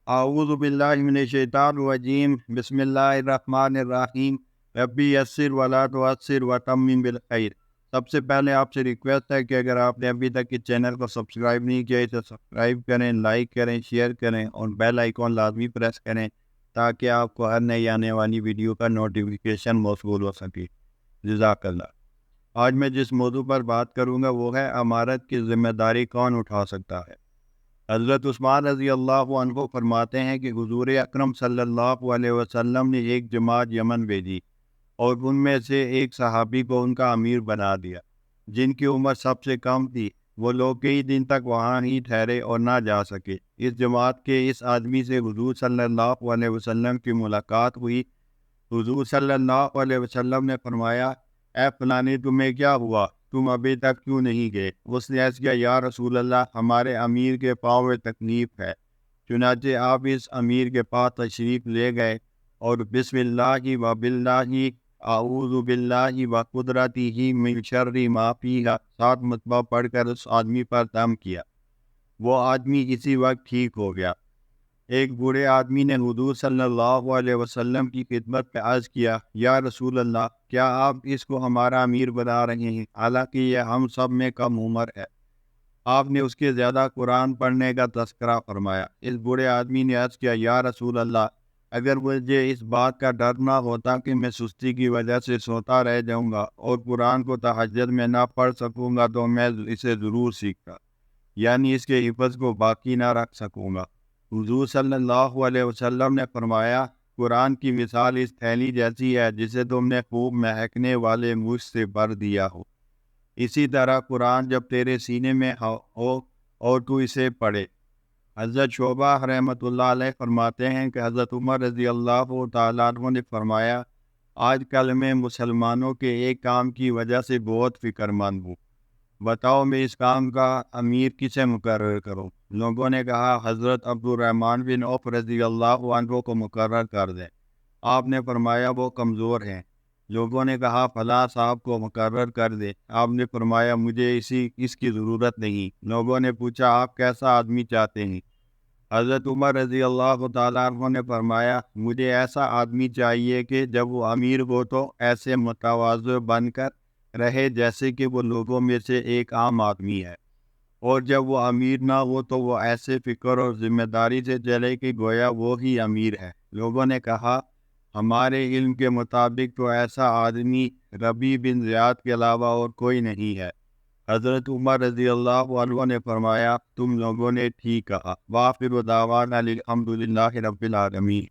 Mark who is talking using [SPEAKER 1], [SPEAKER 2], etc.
[SPEAKER 1] اعوذ باللہ من الشیطان الرجیم بسم اللہ الرحمن الرحیم ربی یسر ولا تعسر وتمم بالخیر۔ سب سے پہلے آپ سے ریکویسٹ ہے کہ اگر آپ نے ابھی تک اس چینل کو سبسکرائب نہیں کیا تو سبسکرائب کریں، لائک کریں، شیئر کریں اور بیل آئیکن لازمی پریس کریں تاکہ آپ کو ہر نئی آنے والی ویڈیو کا نوٹیفیکیشن موصول ہو سکے۔ جزاک اللہ۔ آج میں جس موضوع پر بات کروں گا وہ ہے امارت کی ذمہ داری کون اٹھا سکتا ہے۔ حضرت عثمان رضی اللہ عنہ فرماتے ہیں کہ حضور اکرم صلی اللہ علیہ وسلم نے ایک جماعت یمن بھیجی اور ان میں سے ایک صحابی کو ان کا امیر بنا دیا، جن کی عمر سب سے کم تھی۔ وہ لوگ کئی دن تک وہاں ہی ٹھہرے اور نہ جا سکے۔ اس جماعت کے اس آدمی سے حضور صلی اللہ علیہ وسلم کی ملاقات ہوئی۔ حضور صلی اللہ علیہ وسلم نے فرمایا، اے فلانے تمہیں کیا ہوا؟ تم ابھی تک کیوں نہیں گئے؟ اس نے عرض کیا، یا رسول اللہ، ہمارے امیر کے پاؤں میں تکلیف ہے۔ چنانچہ آپ اس امیر کے پاس تشریف لے گئے اور بسم اللہ و باللہ اعوذ باللہ و قدرتہ من شر ما فیہ 7 مرتبہ پڑھ کر اس آدمی پر دم کیا۔ وہ آدمی اسی وقت ٹھیک ہو گیا۔ ایک بوڑھے آدمی نے حضور صلی اللہ علیہ وسلم کی خدمت میں عرض کیا، یا رسول اللہ، کیا آپ اس کو ہمارا امیر بنا رہے ہیں حالانکہ یہ ہم سب میں کم عمر ہے؟ آپ نے اس کے زیادہ قرآن پڑھنے کا تذکرہ فرمایا۔ اس بوڑھے آدمی نے عرض کیا، یا رسول اللہ، اگر مجھے اس بات کا ڈر نہ ہوتا کہ میں سستی کی وجہ سے سوتا رہ جاؤں گا اور قرآن کو تہجد میں نہ پڑھ سکوں گا تو میں اسے ضرور سیکھتا، یعنی اس کے حفظ کو باقی نہ رکھ سکوں گا۔ حضور صلی اللہ علیہ وسلم نے فرمایا، قرآن کی مثال اس تھیلی جیسی ہے جسے تم نے خوب مہکنے والے مشک سے بھر دیا ہو۔ اسی طرح قرآن جب تیرے سینے میں ہو اور تو اسے پڑھے۔ حضرت شعبہ رحمۃ اللہ علیہ فرماتے ہیں کہ حضرت عمر رضی اللہ تعالیٰ عنہ نے فرمایا، آج کل میں مسلمانوں کے ایک کام کی وجہ سے بہت فکر مند ہوں، بتاؤ میں اس کام کا امیر کسے مقرر کروں؟ لوگوں نے کہا، حضرت عبد الرحمن بن عوف رضی اللہ عنہ کو مقرر کر دیں۔ آپ نے فرمایا، وہ کمزور ہیں۔ لوگوں نے کہا، فلاں صاحب کو مقرر کر دیں۔ آپ نے فرمایا، مجھے اس کی ضرورت نہیں۔ لوگوں نے پوچھا، آپ کیسا آدمی چاہتے ہیں؟ حضرت عمر رضی اللہ تعالیٰ عنہ نے فرمایا، مجھے ایسا آدمی چاہیے کہ جب وہ امیر ہو تو ایسے متواضع بن کر رہے جیسے کہ وہ لوگوں میں سے ایک عام آدمی ہے، اور جب وہ امیر نہ ہو تو وہ ایسے فکر اور ذمہ داری سے چلے کہ گویا وہ ہی امیر ہے۔ لوگوں نے کہا، ہمارے علم کے مطابق تو ایسا آدمی ربیع بن زیاد کے علاوہ اور کوئی نہیں ہے۔ حضرت عمر رضی اللہ عنہ نے فرمایا، تم لوگوں نے ٹھیک کہا۔ وآخر دعوانا الحمد للہ رب العالمین۔